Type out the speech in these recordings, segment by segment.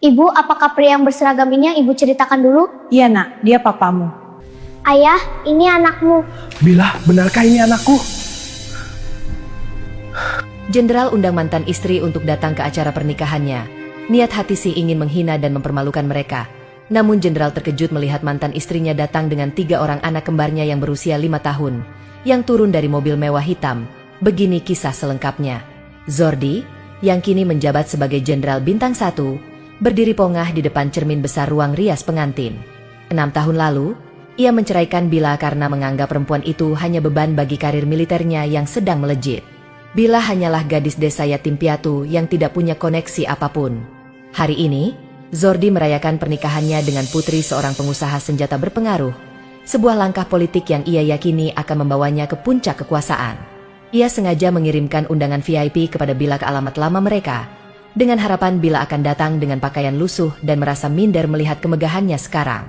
Ibu, apakah pria yang berseragam ini yang ibu ceritakan dulu? Iya nak, dia papamu. Ayah, ini anakmu. Bila, benarkah ini anakku? Jenderal undang mantan istri untuk datang ke acara pernikahannya. Niat hati si ingin menghina dan mempermalukan mereka. Namun jenderal terkejut melihat mantan istrinya datang dengan 3 orang anak kembarnya yang berusia 5 tahun, yang turun dari mobil mewah hitam. Begini kisah selengkapnya. Zordi, yang kini menjabat sebagai Jenderal Bintang 1, berdiri pongah di depan cermin besar ruang rias pengantin. 6 tahun lalu, ia menceraikan Bila karena menganggap perempuan itu hanya beban bagi karir militernya yang sedang melejit. Bila hanyalah gadis desa yatim piatu yang tidak punya koneksi apapun. Hari ini, Zordi merayakan pernikahannya dengan putri seorang pengusaha senjata berpengaruh, sebuah langkah politik yang ia yakini akan membawanya ke puncak kekuasaan. Ia sengaja mengirimkan undangan VIP kepada Bila ke alamat lama mereka, dengan harapan Bila akan datang dengan pakaian lusuh dan merasa minder melihat kemegahannya sekarang.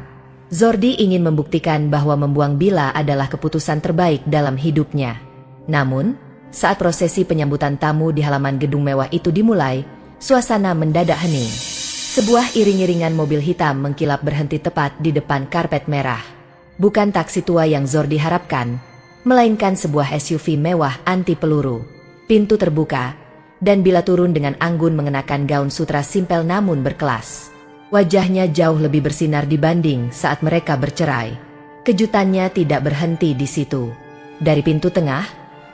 Zordi ingin membuktikan bahwa membuang Bila adalah keputusan terbaik dalam hidupnya. Namun, saat prosesi penyambutan tamu di halaman gedung mewah itu dimulai, suasana mendadak hening. Sebuah iring-iringan mobil hitam mengkilap berhenti tepat di depan karpet merah. Bukan taksi tua yang Zordi harapkan, melainkan sebuah SUV mewah anti peluru. Pintu terbuka, dan Bila turun dengan anggun mengenakan gaun sutra simpel namun berkelas. Wajahnya jauh lebih bersinar dibanding saat mereka bercerai. Kejutannya tidak berhenti di situ. Dari pintu tengah,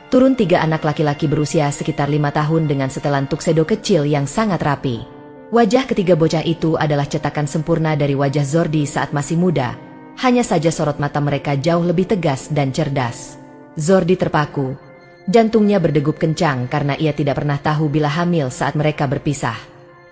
turun 3 anak laki-laki berusia sekitar 5 tahun dengan setelan tuxedo kecil yang sangat rapi. Wajah ketiga bocah itu adalah cetakan sempurna dari wajah Zordi saat masih muda. Hanya saja sorot mata mereka jauh lebih tegas dan cerdas. Zordi terpaku. Jantungnya berdegup kencang karena ia tidak pernah tahu Bila hamil saat mereka berpisah.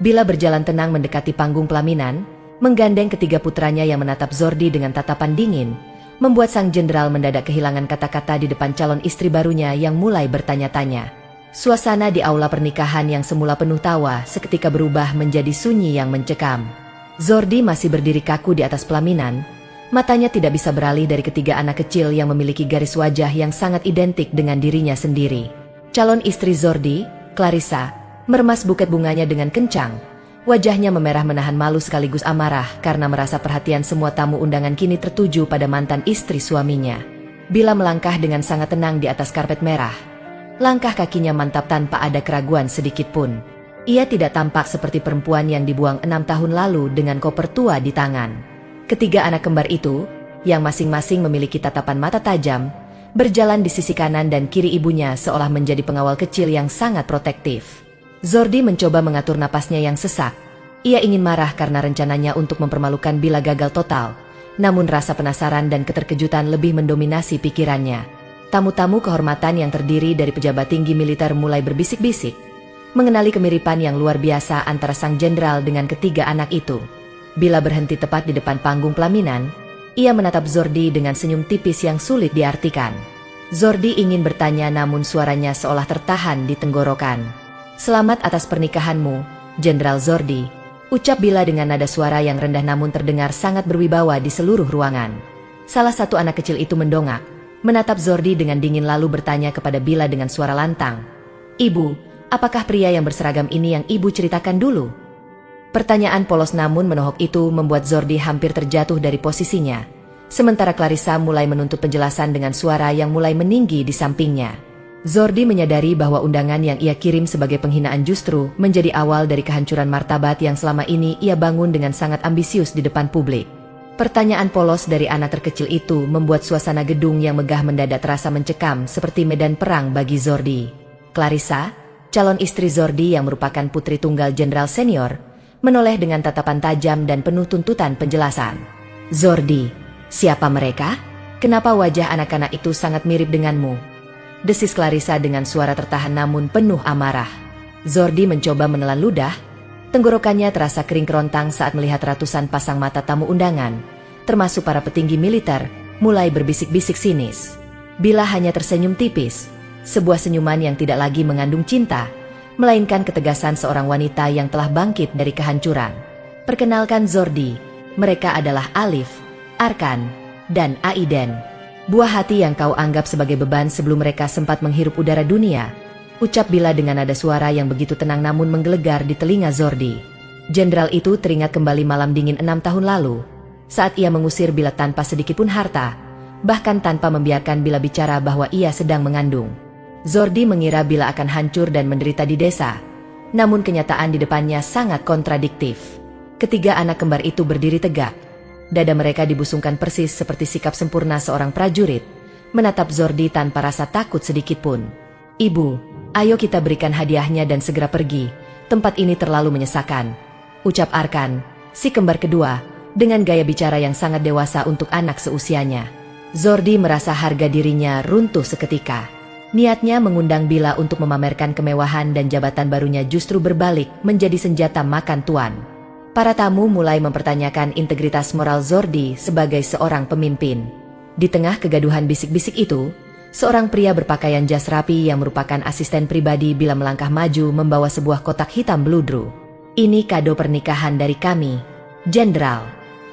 Bila berjalan tenang mendekati panggung pelaminan, menggandeng ketiga putranya yang menatap Zordi dengan tatapan dingin, membuat sang jenderal mendadak kehilangan kata-kata di depan calon istri barunya yang mulai bertanya-tanya. Suasana di aula pernikahan yang semula penuh tawa seketika berubah menjadi sunyi yang mencekam. Zordi masih berdiri kaku di atas pelaminan, matanya tidak bisa beralih dari ketiga anak kecil yang memiliki garis wajah yang sangat identik dengan dirinya sendiri. Calon istri Zordi, Clarissa, meremas buket bunganya dengan kencang. Wajahnya memerah menahan malu sekaligus amarah karena merasa perhatian semua tamu undangan kini tertuju pada mantan istri suaminya. Bila melangkah dengan sangat tenang di atas karpet merah. Langkah kakinya mantap tanpa ada keraguan sedikit pun. Ia tidak tampak seperti perempuan yang dibuang 6 tahun lalu dengan koper tua di tangan. Ketiga anak kembar itu, yang masing-masing memiliki tatapan mata tajam, berjalan di sisi kanan dan kiri ibunya seolah menjadi pengawal kecil yang sangat protektif. Zordi mencoba mengatur napasnya yang sesak. Ia ingin marah karena rencananya untuk mempermalukan Bila gagal total. Namun rasa penasaran dan keterkejutan lebih mendominasi pikirannya. Tamu-tamu kehormatan yang terdiri dari pejabat tinggi militer mulai berbisik-bisik, mengenali kemiripan yang luar biasa antara sang jenderal dengan ketiga anak itu. Bila berhenti tepat di depan panggung pelaminan, ia menatap Zordi dengan senyum tipis yang sulit diartikan. Zordi ingin bertanya namun suaranya seolah tertahan di tenggorokan. "Selamat atas pernikahanmu, Jenderal Zordi," ucap Bila dengan nada suara yang rendah namun terdengar sangat berwibawa di seluruh ruangan. Salah satu anak kecil itu mendongak, menatap Zordi dengan dingin lalu bertanya kepada Bila dengan suara lantang, "Ibu, apakah pria yang berseragam ini yang ibu ceritakan dulu?" Pertanyaan polos namun menohok itu membuat Zordi hampir terjatuh dari posisinya. Sementara Clarissa mulai menuntut penjelasan dengan suara yang mulai meninggi di sampingnya. Zordi menyadari bahwa undangan yang ia kirim sebagai penghinaan justru menjadi awal dari kehancuran martabat yang selama ini ia bangun dengan sangat ambisius di depan publik. Pertanyaan polos dari anak terkecil itu membuat suasana gedung yang megah mendadak terasa mencekam seperti medan perang bagi Zordi. Clarissa, calon istri Zordi yang merupakan putri tunggal jenderal senior, menoleh dengan tatapan tajam dan penuh tuntutan penjelasan. "Zordi, siapa mereka? Kenapa wajah anak-anak itu sangat mirip denganmu?" desis Clarissa dengan suara tertahan namun penuh amarah. Zordi mencoba menelan ludah. Tenggorokannya terasa kering kerontang saat melihat ratusan pasang mata tamu undangan, termasuk para petinggi militer, mulai berbisik-bisik sinis. Bila hanya tersenyum tipis, sebuah senyuman yang tidak lagi mengandung cinta, melainkan ketegasan seorang wanita yang telah bangkit dari kehancuran. "Perkenalkan Zordi, mereka adalah Alif, Arkan, dan Aiden. Buah hati yang kau anggap sebagai beban sebelum mereka sempat menghirup udara dunia," ucap Bila dengan nada suara yang begitu tenang namun menggelegar di telinga Zordi. Jenderal itu teringat kembali malam dingin 6 tahun lalu, saat ia mengusir Bila tanpa sedikitpun harta, bahkan tanpa membiarkan Bila bicara bahwa ia sedang mengandung. Zordi mengira Bila akan hancur dan menderita di desa, namun kenyataan di depannya sangat kontradiktif. Ketiga anak kembar itu berdiri tegak. Dada mereka dibusungkan persis seperti sikap sempurna seorang prajurit, menatap Zordi tanpa rasa takut sedikitpun. "Ibu, ayo kita berikan hadiahnya dan segera pergi. Tempat ini terlalu menyesakan," ucap Arkan, si kembar kedua, dengan gaya bicara yang sangat dewasa untuk anak seusianya. Zordi merasa harga dirinya runtuh seketika. Niatnya mengundang Bila untuk memamerkan kemewahan dan jabatan barunya justru berbalik menjadi senjata makan tuan. Para tamu mulai mempertanyakan integritas moral Zordi sebagai seorang pemimpin. Di tengah kegaduhan bisik-bisik itu, seorang pria berpakaian jas rapi yang merupakan asisten pribadi Bila melangkah maju membawa sebuah kotak hitam beludru. "Ini kado pernikahan dari kami, Jenderal."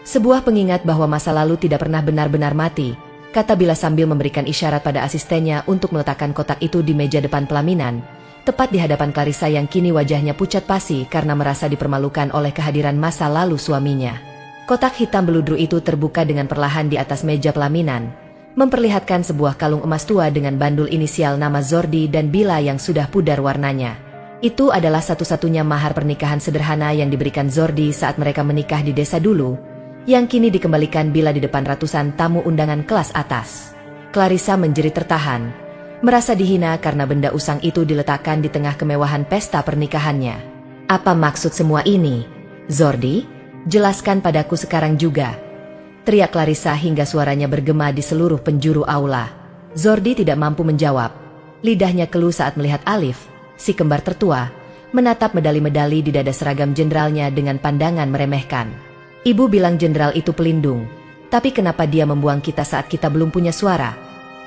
Sebuah pengingat bahwa masa lalu tidak pernah benar-benar mati, kata Bila sambil memberikan isyarat pada asistennya untuk meletakkan kotak itu di meja depan pelaminan, tepat di hadapan Clarissa yang kini wajahnya pucat pasi karena merasa dipermalukan oleh kehadiran masa lalu suaminya. Kotak hitam beludru itu terbuka dengan perlahan di atas meja pelaminan, memperlihatkan sebuah kalung emas tua dengan bandul inisial nama Zordi dan Bila yang sudah pudar warnanya. Itu adalah satu-satunya mahar pernikahan sederhana yang diberikan Zordi saat mereka menikah di desa dulu, yang kini dikembalikan Bila di depan ratusan tamu undangan kelas atas. Clarissa menjerit tertahan, merasa dihina karena benda usang itu diletakkan di tengah kemewahan pesta pernikahannya. "Apa maksud semua ini, Zordi? Jelaskan padaku sekarang juga," teriak Clarissa hingga suaranya bergema di seluruh penjuru aula. Zordi tidak mampu menjawab. Lidahnya keluh saat melihat Alif, si kembar tertua, menatap medali-medali di dada seragam jenderalnya dengan pandangan meremehkan. "Ibu bilang jenderal itu pelindung, tapi kenapa dia membuang kita saat kita belum punya suara?"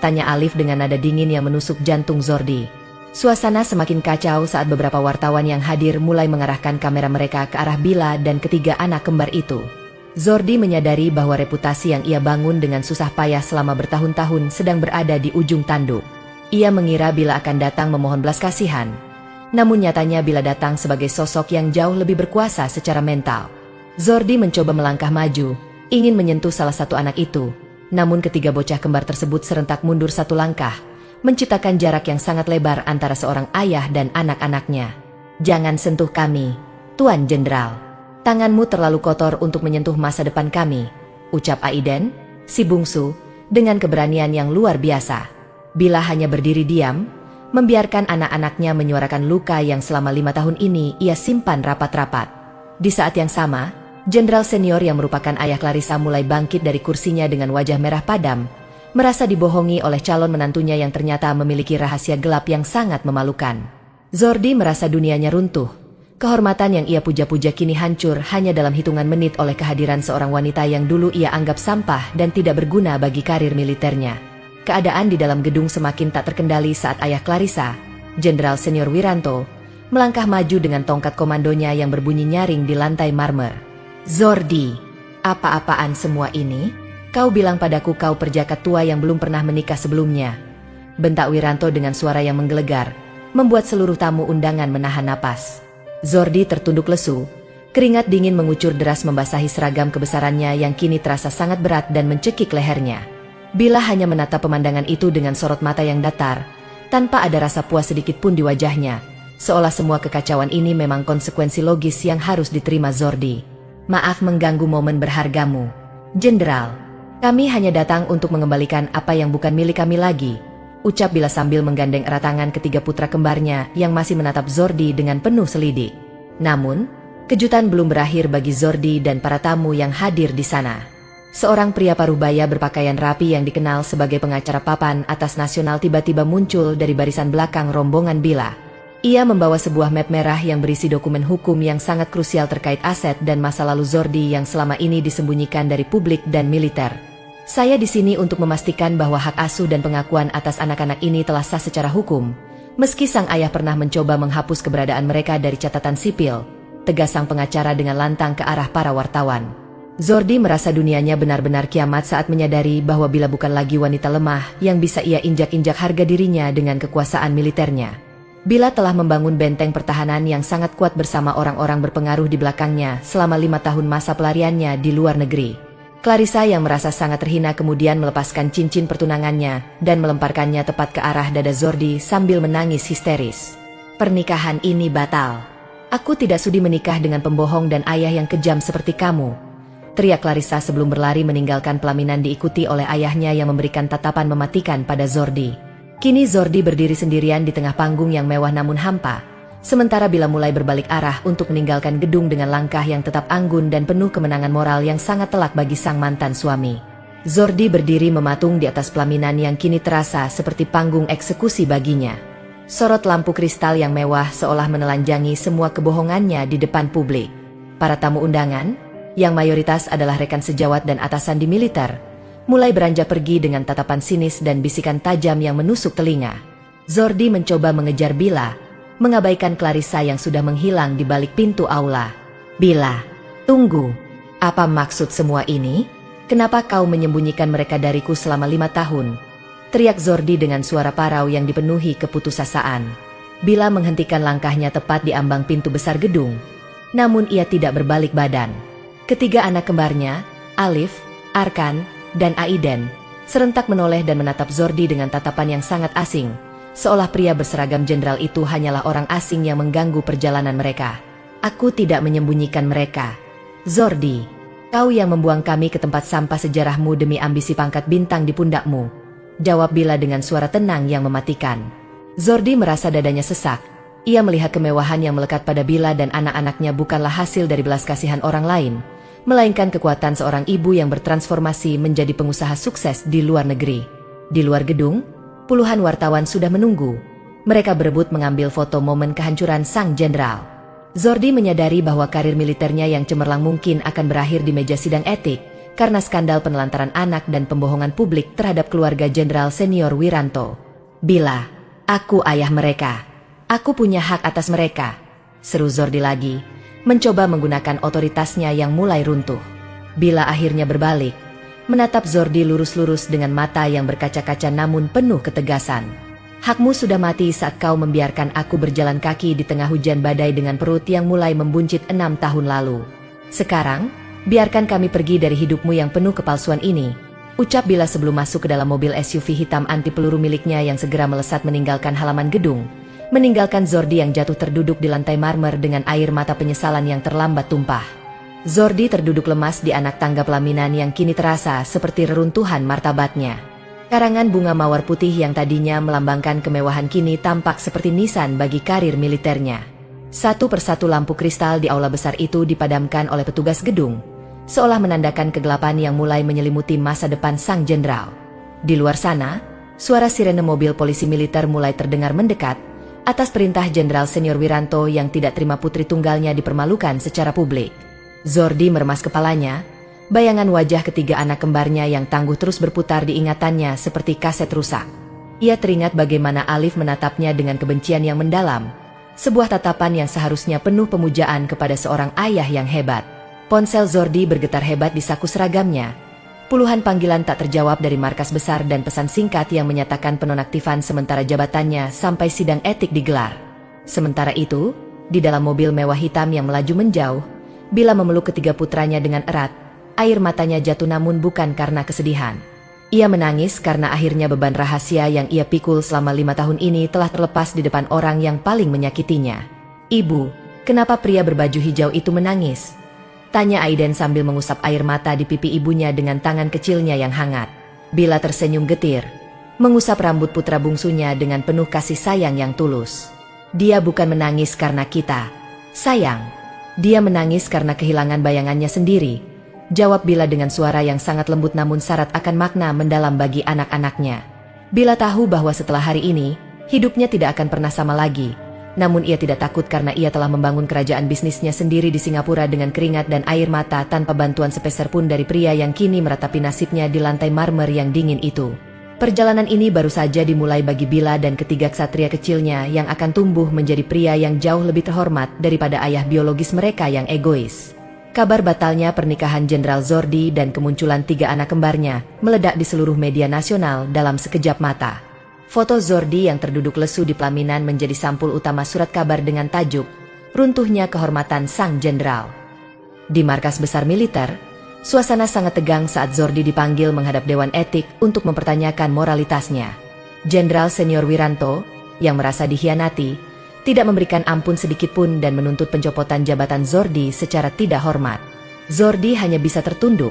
tanya Alif dengan nada dingin yang menusuk jantung Zordi. Suasana semakin kacau saat beberapa wartawan yang hadir mulai mengarahkan kamera mereka ke arah Bila dan ketiga anak kembar itu. Zordi menyadari bahwa reputasi yang ia bangun dengan susah payah selama bertahun-tahun sedang berada di ujung tanduk. Ia mengira Bila akan datang memohon belas kasihan, namun nyatanya Bila datang sebagai sosok yang jauh lebih berkuasa secara mental. Zordi mencoba melangkah maju, ingin menyentuh salah satu anak itu, namun ketiga bocah kembar tersebut serentak mundur satu langkah, menciptakan jarak yang sangat lebar antara seorang ayah dan anak-anaknya. "Jangan sentuh kami, Tuan Jenderal. Tanganmu terlalu kotor untuk menyentuh masa depan kami," ucap Aiden, si bungsu, dengan keberanian yang luar biasa. Bila hanya berdiri diam, membiarkan anak-anaknya menyuarakan luka yang selama 5 tahun ini ia simpan rapat-rapat. Di saat yang sama, Jenderal senior yang merupakan ayah Clarissa mulai bangkit dari kursinya dengan wajah merah padam, merasa dibohongi oleh calon menantunya yang ternyata memiliki rahasia gelap yang sangat memalukan. Zordi merasa dunianya runtuh. Kehormatan yang ia puja-puja kini hancur hanya dalam hitungan menit oleh kehadiran seorang wanita yang dulu ia anggap sampah dan tidak berguna bagi karir militernya. Keadaan di dalam gedung semakin tak terkendali saat ayah Clarissa, Jenderal senior Wiranto, melangkah maju dengan tongkat komandonya yang berbunyi nyaring di lantai marmer. "Zordi, apa-apaan semua ini? Kau bilang padaku kau perjaka tua yang belum pernah menikah sebelumnya," bentak Wiranto dengan suara yang menggelegar, membuat seluruh tamu undangan menahan napas. Zordi tertunduk lesu, keringat dingin mengucur deras membasahi seragam kebesarannya yang kini terasa sangat berat dan mencekik lehernya. Bila hanya menatap pemandangan itu dengan sorot mata yang datar, tanpa ada rasa puas sedikit pun di wajahnya, seolah semua kekacauan ini memang konsekuensi logis yang harus diterima Zordi. "Maaf mengganggu momen berhargamu, Jenderal. Kami hanya datang untuk mengembalikan apa yang bukan milik kami lagi," ucap Bila sambil menggandeng erat tangan ketiga putra kembarnya yang masih menatap Zordi dengan penuh selidik. Namun, kejutan belum berakhir bagi Zordi dan para tamu yang hadir di sana. Seorang pria parubaya berpakaian rapi yang dikenal sebagai pengacara papan atas nasional tiba-tiba muncul dari barisan belakang rombongan Bila. Ia membawa sebuah map merah yang berisi dokumen hukum yang sangat krusial terkait aset dan masa lalu Zordi yang selama ini disembunyikan dari publik dan militer. "Saya di sini untuk memastikan bahwa hak asuh dan pengakuan atas anak-anak ini telah sah secara hukum, meski sang ayah pernah mencoba menghapus keberadaan mereka dari catatan sipil," tegas sang pengacara dengan lantang ke arah para wartawan. Zordi merasa dunianya benar-benar kiamat saat menyadari bahwa Bila bukan lagi wanita lemah yang bisa ia injak-injak harga dirinya dengan kekuasaan militernya. Bila telah membangun benteng pertahanan yang sangat kuat bersama orang-orang berpengaruh di belakangnya selama 5 tahun masa pelariannya di luar negeri. Clarissa yang merasa sangat terhina kemudian melepaskan cincin pertunangannya dan melemparkannya tepat ke arah dada Zordi sambil menangis histeris. Pernikahan ini batal. Aku tidak sudi menikah dengan pembohong dan ayah yang kejam seperti kamu. Teriak Clarissa sebelum berlari meninggalkan pelaminan diikuti oleh ayahnya yang memberikan tatapan mematikan pada Zordi. Kini Zordi berdiri sendirian di tengah panggung yang mewah namun hampa. Sementara Bila mulai berbalik arah untuk meninggalkan gedung dengan langkah yang tetap anggun dan penuh kemenangan moral yang sangat telak bagi sang mantan suami. Zordi berdiri mematung di atas pelaminan yang kini terasa seperti panggung eksekusi baginya. Sorot lampu kristal yang mewah seolah menelanjangi semua kebohongannya di depan publik. Para tamu undangan, yang mayoritas adalah rekan sejawat dan atasan di militer, mulai beranjak pergi dengan tatapan sinis dan bisikan tajam yang menusuk telinga. Zordi mencoba mengejar Bila, mengabaikan Clarissa yang sudah menghilang di balik pintu aula. Bila, tunggu. Apa maksud semua ini? Kenapa kau menyembunyikan mereka dariku selama 5 tahun? Teriak Zordi dengan suara parau yang dipenuhi keputusasaan. Bila menghentikan langkahnya tepat di ambang pintu besar gedung. Namun ia tidak berbalik badan. Ketiga anak kembarnya, Alif, Arkan, dan Aiden, serentak menoleh dan menatap Zordi dengan tatapan yang sangat asing, seolah pria berseragam jenderal itu hanyalah orang asing yang mengganggu perjalanan mereka. Aku tidak menyembunyikan mereka. Zordi, kau yang membuang kami ke tempat sampah sejarahmu demi ambisi pangkat bintang di pundakmu, jawab Bila dengan suara tenang yang mematikan. Zordi merasa dadanya sesak. Ia melihat kemewahan yang melekat pada Bila dan anak-anaknya bukanlah hasil dari belas kasihan orang lain, melainkan kekuatan seorang ibu yang bertransformasi menjadi pengusaha sukses di luar negeri. Di luar gedung, puluhan wartawan sudah menunggu. Mereka berebut mengambil foto momen kehancuran sang jenderal. Zordi menyadari bahwa karir militernya yang cemerlang mungkin akan berakhir di meja sidang etik karena skandal penelantaran anak dan pembohongan publik terhadap keluarga jenderal senior Wiranto. Bila, aku ayah mereka. Aku punya hak atas mereka, seru Zordi lagi, mencoba menggunakan otoritasnya yang mulai runtuh. Bila akhirnya berbalik, menatap Zordi lurus-lurus dengan mata yang berkaca-kaca namun penuh ketegasan. Hakmu sudah mati saat kau membiarkan aku berjalan kaki di tengah hujan badai dengan perut yang mulai membuncit 6 tahun lalu. Sekarang, biarkan kami pergi dari hidupmu yang penuh kepalsuan ini, ucap Bila sebelum masuk ke dalam mobil SUV hitam anti peluru miliknya yang segera melesat meninggalkan halaman gedung, meninggalkan Zordi yang jatuh terduduk di lantai marmer dengan air mata penyesalan yang terlambat tumpah. Zordi terduduk lemas di anak tangga pelaminan yang kini terasa seperti reruntuhan martabatnya. Karangan bunga mawar putih yang tadinya melambangkan kemewahan kini tampak seperti nisan bagi karir militernya. Satu persatu lampu kristal di aula besar itu dipadamkan oleh petugas gedung, seolah menandakan kegelapan yang mulai menyelimuti masa depan sang jenderal. Di luar sana, suara sirene mobil polisi militer mulai terdengar mendekat, atas perintah Jenderal Senior Wiranto yang tidak terima putri tunggalnya dipermalukan secara publik. Zordi meremas kepalanya, bayangan wajah ketiga anak kembarnya yang tangguh terus berputar di ingatannya seperti kaset rusak. Ia teringat bagaimana Alif menatapnya dengan kebencian yang mendalam, sebuah tatapan yang seharusnya penuh pemujaan kepada seorang ayah yang hebat. Ponsel Zordi bergetar hebat di saku seragamnya. Puluhan panggilan tak terjawab dari markas besar dan pesan singkat yang menyatakan penonaktifan sementara jabatannya sampai sidang etik digelar. Sementara itu, di dalam mobil mewah hitam yang melaju menjauh, Bila memeluk ketiga putranya dengan erat, air matanya jatuh namun bukan karena kesedihan. Ia menangis karena akhirnya beban rahasia yang ia pikul selama 5 tahun ini telah terlepas di depan orang yang paling menyakitinya. Ibu, kenapa pria berbaju hijau itu menangis? Tanya Aiden sambil mengusap air mata di pipi ibunya dengan tangan kecilnya yang hangat. Bila tersenyum getir, mengusap rambut putra bungsunya dengan penuh kasih sayang yang tulus. Dia bukan menangis karena kita, sayang. Dia menangis karena kehilangan bayangannya sendiri, jawab Bila dengan suara yang sangat lembut namun syarat akan makna mendalam bagi anak-anaknya. Bila tahu bahwa setelah hari ini, hidupnya tidak akan pernah sama lagi. Namun ia tidak takut karena ia telah membangun kerajaan bisnisnya sendiri di Singapura dengan keringat dan air mata tanpa bantuan sepeser pun dari pria yang kini meratapi nasibnya di lantai marmer yang dingin itu. Perjalanan ini baru saja dimulai bagi Bila dan ketiga ksatria kecilnya yang akan tumbuh menjadi pria yang jauh lebih terhormat daripada ayah biologis mereka yang egois. Kabar batalnya pernikahan Jenderal Zordi dan kemunculan 3 anak kembarnya meledak di seluruh media nasional dalam sekejap mata. Foto Zordi yang terduduk lesu di pelaminan menjadi sampul utama surat kabar dengan tajuk "Runtuhnya Kehormatan Sang Jenderal". Di markas besar militer, suasana sangat tegang saat Zordi dipanggil menghadap Dewan Etik untuk mempertanyakan moralitasnya. Jenderal Senior Wiranto, yang merasa dikhianati, tidak memberikan ampun sedikitpun dan menuntut pencopotan jabatan Zordi secara tidak hormat. Zordi hanya bisa tertunduk,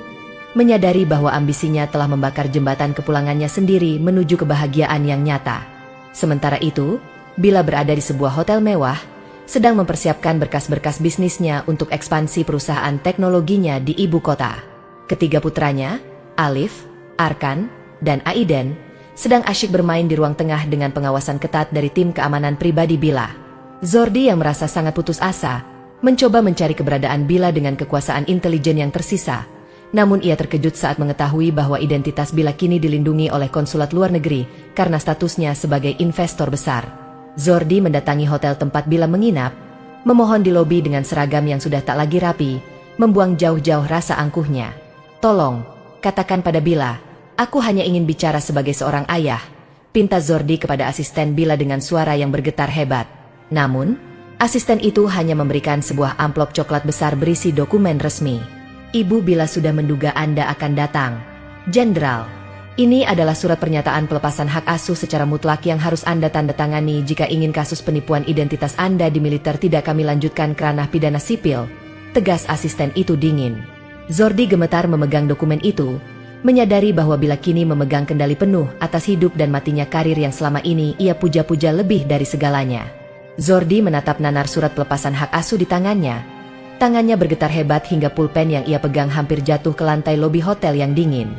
menyadari bahwa ambisinya telah membakar jembatan kepulangannya sendiri menuju kebahagiaan yang nyata. Sementara itu, Bila berada di sebuah hotel mewah, sedang mempersiapkan berkas-berkas bisnisnya untuk ekspansi perusahaan teknologinya di ibu kota. Ketiga putranya, Alif, Arkan, dan Aiden, sedang asyik bermain di ruang tengah dengan pengawasan ketat dari tim keamanan pribadi Bila. Zordi yang merasa sangat putus asa, mencoba mencari keberadaan Bila dengan kekuasaan intelijen yang tersisa. Namun ia terkejut saat mengetahui bahwa identitas Bila kini dilindungi oleh konsulat luar negeri karena statusnya sebagai investor besar. Zordi mendatangi hotel tempat Bila menginap, memohon di lobi dengan seragam yang sudah tak lagi rapi, membuang jauh-jauh rasa angkuhnya. "Tolong, katakan pada Bila, aku hanya ingin bicara sebagai seorang ayah," pinta Zordi kepada asisten Bila dengan suara yang bergetar hebat. Namun, asisten itu hanya memberikan sebuah amplop coklat besar berisi dokumen resmi. "Ibu Bila sudah menduga Anda akan datang, Jenderal. Ini adalah surat pernyataan pelepasan hak asuh secara mutlak yang harus Anda tanda tangani jika ingin kasus penipuan identitas Anda di militer tidak kami lanjutkan ke ranah pidana sipil," tegas asisten itu dingin. Zordi gemetar memegang dokumen itu, menyadari bahwa Bila kini memegang kendali penuh atas hidup dan matinya karir yang selama ini ia puja-puja lebih dari segalanya. Zordi menatap nanar surat pelepasan hak asuh di tangannya. Tangannya bergetar hebat hingga pulpen yang ia pegang hampir jatuh ke lantai lobi hotel yang dingin.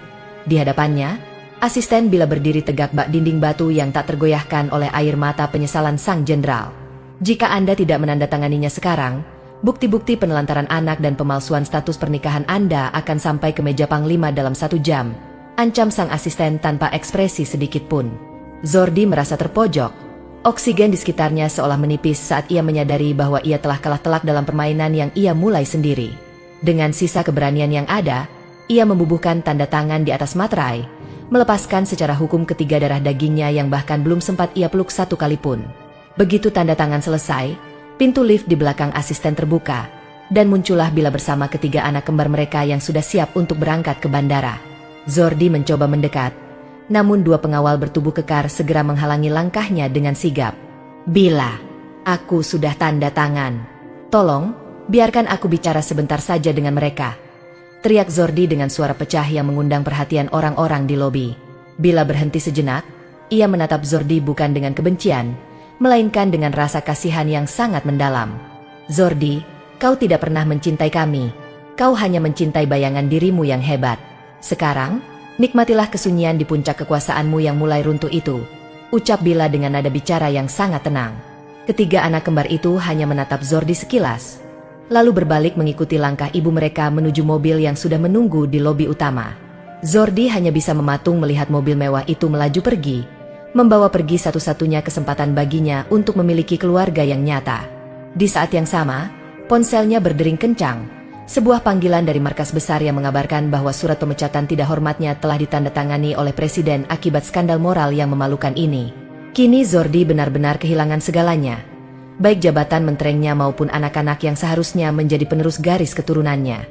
Di hadapannya, asisten Bila berdiri tegak bak dinding batu yang tak tergoyahkan oleh air mata penyesalan sang jenderal. "Jika Anda tidak menandatanganinya sekarang, bukti-bukti penelantaran anak dan pemalsuan status pernikahan Anda akan sampai ke meja Panglima dalam 1 jam," ancam sang asisten tanpa ekspresi sedikit pun. Zordi merasa terpojok. Oksigen di sekitarnya seolah menipis saat ia menyadari bahwa ia telah kalah telak dalam permainan yang ia mulai sendiri. Dengan sisa keberanian yang ada, ia membubuhkan tanda tangan di atas materai, melepaskan secara hukum ketiga darah dagingnya yang bahkan belum sempat ia peluk satu kali pun. Begitu tanda tangan selesai, pintu lift di belakang asisten terbuka, dan muncullah Bila bersama ketiga anak kembar mereka yang sudah siap untuk berangkat ke bandara. Zordi mencoba mendekat, namun 2 pengawal bertubuh kekar segera menghalangi langkahnya dengan sigap. "Bila, aku sudah tanda tangan. Tolong, biarkan aku bicara sebentar saja dengan mereka," teriak Zordi dengan suara pecah yang mengundang perhatian orang-orang di lobi. Bila berhenti sejenak, ia menatap Zordi bukan dengan kebencian, melainkan dengan rasa kasihan yang sangat mendalam. "Zordi, kau tidak pernah mencintai kami. Kau hanya mencintai bayangan dirimu yang hebat. Sekarang, nikmatilah kesunyian di puncak kekuasaanmu yang mulai runtuh itu," ucap Bila dengan nada bicara yang sangat tenang. Ketiga anak kembar itu hanya menatap Zordi sekilas, lalu berbalik mengikuti langkah ibu mereka menuju mobil yang sudah menunggu di lobi utama. Zordi hanya bisa mematung melihat mobil mewah itu melaju pergi, membawa pergi satu-satunya kesempatan baginya untuk memiliki keluarga yang nyata. Di saat yang sama, ponselnya berdering kencang. Sebuah panggilan dari markas besar yang mengabarkan bahwa surat pemecatan tidak hormatnya telah ditandatangani oleh Presiden akibat skandal moral yang memalukan ini. Kini Zordi benar-benar kehilangan segalanya, baik jabatan menterengnya maupun anak-anak yang seharusnya menjadi penerus garis keturunannya.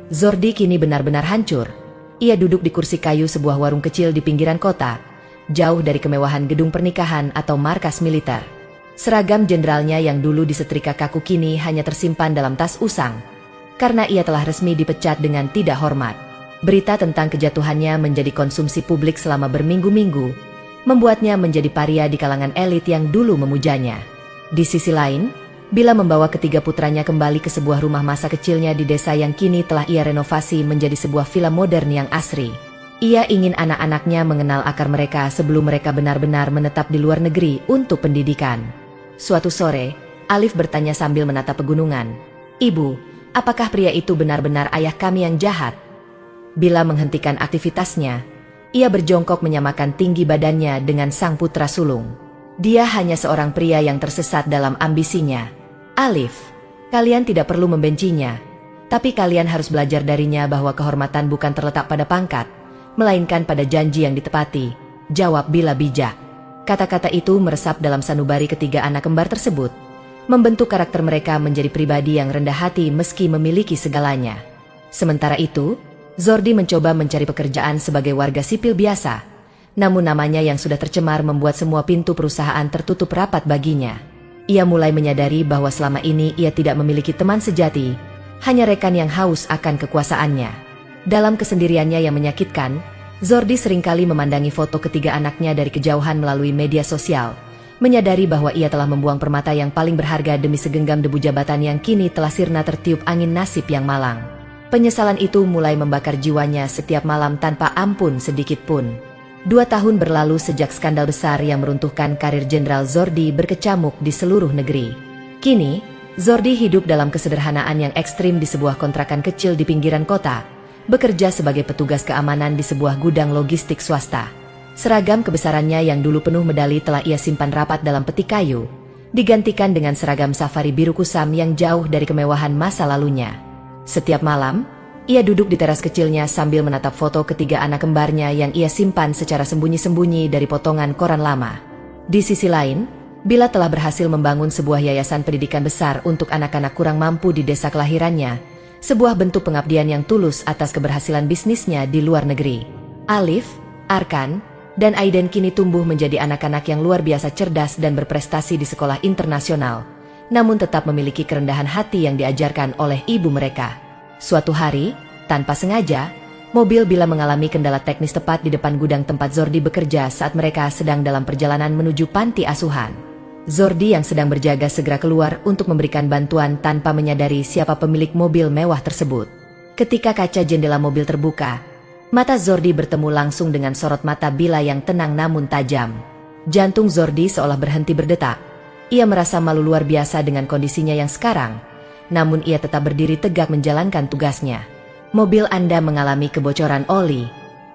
Zordi kini benar-benar hancur. Ia duduk di kursi kayu sebuah warung kecil di pinggiran kota, jauh dari kemewahan gedung pernikahan atau markas militer. Seragam jenderalnya yang dulu disetrika kaku kini hanya tersimpan dalam tas usang, karena ia telah resmi dipecat dengan tidak hormat. Berita tentang kejatuhannya menjadi konsumsi publik selama berminggu-minggu, membuatnya menjadi paria di kalangan elit yang dulu memujanya. Di sisi lain, Bila membawa ketiga putranya kembali ke sebuah rumah masa kecilnya di desa yang kini telah ia renovasi menjadi sebuah villa modern yang asri. Ia ingin anak-anaknya mengenal akar mereka sebelum mereka benar-benar menetap di luar negeri untuk pendidikan. Suatu sore, Alif bertanya sambil menatap pegunungan, "Ibu, apakah pria itu benar-benar ayah kami yang jahat?" Bila menghentikan aktivitasnya, ia berjongkok menyamakan tinggi badannya dengan sang putra sulung. Dia hanya seorang pria yang tersesat dalam ambisinya. "Alif, kalian tidak perlu membencinya, tapi kalian harus belajar darinya bahwa kehormatan bukan terletak pada pangkat, melainkan pada janji yang ditepati," jawab Bila bijak. Kata-kata itu meresap dalam sanubari ketiga anak kembar tersebut, membentuk karakter mereka menjadi pribadi yang rendah hati meski memiliki segalanya. Sementara itu, Zordi mencoba mencari pekerjaan sebagai warga sipil biasa, namun namanya yang sudah tercemar membuat semua pintu perusahaan tertutup rapat baginya. Ia mulai menyadari bahwa selama ini ia tidak memiliki teman sejati, hanya rekan yang haus akan kekuasaannya. Dalam kesendiriannya yang menyakitkan, Zordi seringkali memandangi foto ketiga anaknya dari kejauhan melalui media sosial, menyadari bahwa ia telah membuang permata yang paling berharga demi segenggam debu jabatan yang kini telah sirna tertiup angin nasib yang malang. Penyesalan itu mulai membakar jiwanya setiap malam tanpa ampun sedikit pun. 2 tahun berlalu sejak skandal besar yang meruntuhkan karir Jenderal Zordi berkecamuk di seluruh negeri. Kini, Zordi hidup dalam kesederhanaan yang ekstrim di sebuah kontrakan kecil di pinggiran kota, bekerja sebagai petugas keamanan di sebuah gudang logistik swasta. Seragam kebesarannya yang dulu penuh medali telah ia simpan rapat dalam peti kayu, digantikan dengan seragam safari biru kusam yang jauh dari kemewahan masa lalunya. Setiap malam, ia duduk di teras kecilnya sambil menatap foto ketiga anak kembarnya yang ia simpan secara sembunyi-sembunyi dari potongan koran lama. Di sisi lain, Bila telah berhasil membangun sebuah yayasan pendidikan besar untuk anak-anak kurang mampu di desa kelahirannya, sebuah bentuk pengabdian yang tulus atas keberhasilan bisnisnya di luar negeri. Alif, Arkan, dan Aiden kini tumbuh menjadi anak-anak yang luar biasa cerdas dan berprestasi di sekolah internasional, namun tetap memiliki kerendahan hati yang diajarkan oleh ibu mereka. Suatu hari, tanpa sengaja, mobil Bila mengalami kendala teknis tepat di depan gudang tempat Zordi bekerja saat mereka sedang dalam perjalanan menuju panti asuhan. Zordi yang sedang berjaga segera keluar untuk memberikan bantuan tanpa menyadari siapa pemilik mobil mewah tersebut. Ketika kaca jendela mobil terbuka, mata Zordi bertemu langsung dengan sorot mata Bila yang tenang namun tajam. Jantung Zordi seolah berhenti berdetak. Ia merasa malu luar biasa dengan kondisinya yang sekarang, namun ia tetap berdiri tegak menjalankan tugasnya. Mobil Anda mengalami kebocoran oli,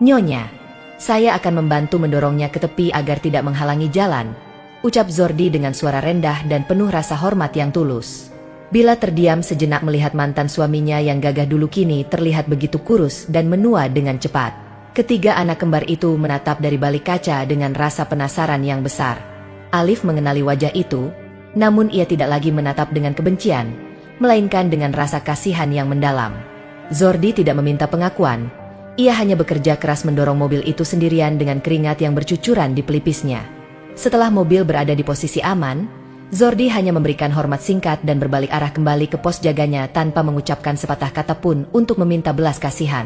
Nyonya. Saya akan membantu mendorongnya ke tepi agar tidak menghalangi jalan, ucap Zordi dengan suara rendah dan penuh rasa hormat yang tulus. Bila terdiam sejenak melihat mantan suaminya yang gagah dulu kini terlihat begitu kurus dan menua dengan cepat. Ketiga anak kembar itu menatap dari balik kaca dengan rasa penasaran yang besar. Alif mengenali wajah itu, namun ia tidak lagi menatap dengan kebencian, melainkan dengan rasa kasihan yang mendalam. Zordi tidak meminta pengakuan, ia hanya bekerja keras mendorong mobil itu sendirian dengan keringat yang bercucuran di pelipisnya. Setelah mobil berada di posisi aman, Zordi hanya memberikan hormat singkat dan berbalik arah kembali ke pos jaganya tanpa mengucapkan sepatah kata pun untuk meminta belas kasihan.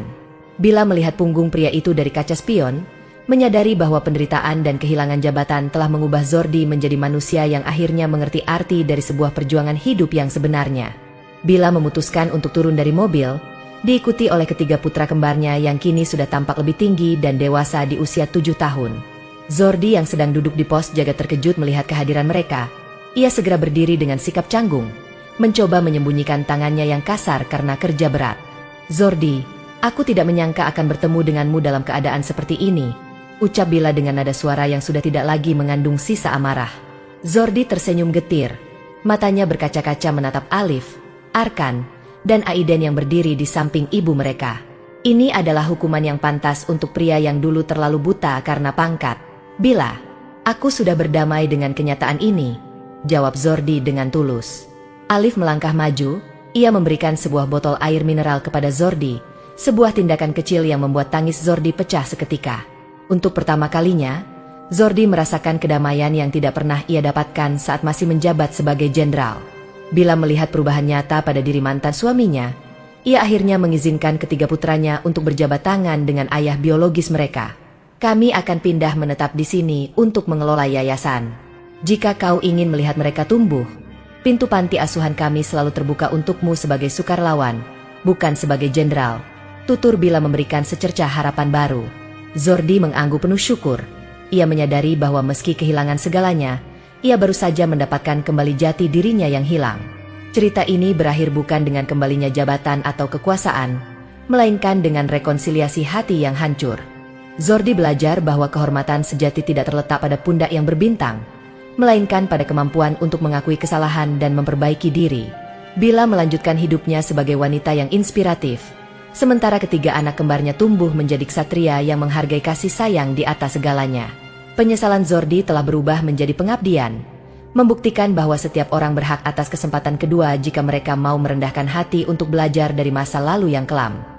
Bila melihat punggung pria itu dari kaca spion, menyadari bahwa penderitaan dan kehilangan jabatan telah mengubah Zordi menjadi manusia yang akhirnya mengerti arti dari sebuah perjuangan hidup yang sebenarnya. Bila memutuskan untuk turun dari mobil, diikuti oleh ketiga putra kembarnya yang kini sudah tampak lebih tinggi dan dewasa di usia 7 tahun. Zordi yang sedang duduk di pos jaga terkejut melihat kehadiran mereka. Ia segera berdiri dengan sikap canggung, mencoba menyembunyikan tangannya yang kasar karena kerja berat. Zordi, aku tidak menyangka akan bertemu denganmu dalam keadaan seperti ini, ucap Bila dengan nada suara yang sudah tidak lagi mengandung sisa amarah. Zordi tersenyum getir, matanya berkaca-kaca menatap Alif, Arkan, dan Aiden yang berdiri di samping ibu mereka. Ini adalah hukuman yang pantas untuk pria yang dulu terlalu buta karena pangkat. Bila, aku sudah berdamai dengan kenyataan ini, jawab Zordi dengan tulus. Alif melangkah maju, ia memberikan sebuah botol air mineral kepada Zordi, sebuah tindakan kecil yang membuat tangis Zordi pecah seketika. Untuk pertama kalinya, Zordi merasakan kedamaian yang tidak pernah ia dapatkan saat masih menjabat sebagai jenderal. Bila melihat perubahan nyata pada diri mantan suaminya, ia akhirnya mengizinkan ketiga putranya untuk berjabat tangan dengan ayah biologis mereka. Kami akan pindah menetap di sini untuk mengelola yayasan. Jika kau ingin melihat mereka tumbuh, pintu panti asuhan kami selalu terbuka untukmu sebagai sukarelawan, bukan sebagai jenderal, tutur Bila memberikan secercah harapan baru. Zordi mengangguk penuh syukur. Ia menyadari bahwa meski kehilangan segalanya, ia baru saja mendapatkan kembali jati dirinya yang hilang. Cerita ini berakhir bukan dengan kembalinya jabatan atau kekuasaan, melainkan dengan rekonsiliasi hati yang hancur. Zordi belajar bahwa kehormatan sejati tidak terletak pada pundak yang berbintang, melainkan pada kemampuan untuk mengakui kesalahan dan memperbaiki diri. Bila melanjutkan hidupnya sebagai wanita yang inspiratif, sementara ketiga anak kembarnya tumbuh menjadi ksatria yang menghargai kasih sayang di atas segalanya. Penyesalan Zordi telah berubah menjadi pengabdian, membuktikan bahwa setiap orang berhak atas kesempatan kedua jika mereka mau merendahkan hati untuk belajar dari masa lalu yang kelam.